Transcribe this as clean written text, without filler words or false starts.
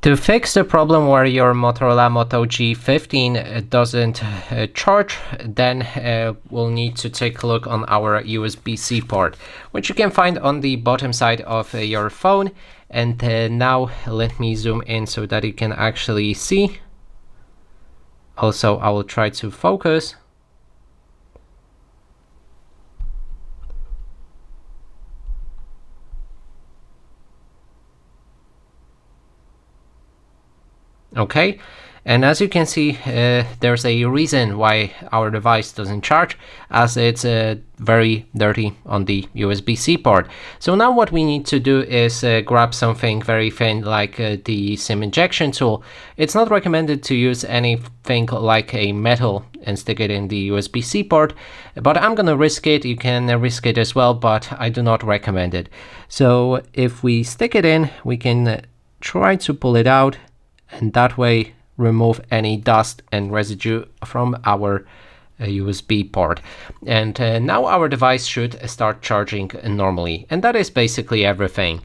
To fix the problem where your Motorola Moto G15 doesn't charge, then we'll need to take a look on our USB-C port, which you can find on the bottom side of your phone. And now let me zoom in so that you can actually see. Also, I will try to focus. Okay, and as you can see, there's a reason why our device doesn't charge, as it's very dirty on the USB-C port. So now what we need to do is grab something very thin like the SIM injection tool. It's not recommended to use anything like a metal and stick it in the USB-C port, but I'm gonna risk it. You can risk it as well, but I do not recommend it. So if we stick it in, we can try to pull it out, and that way remove any dust and residue from our USB port. And now our device should start charging normally, and that is basically everything.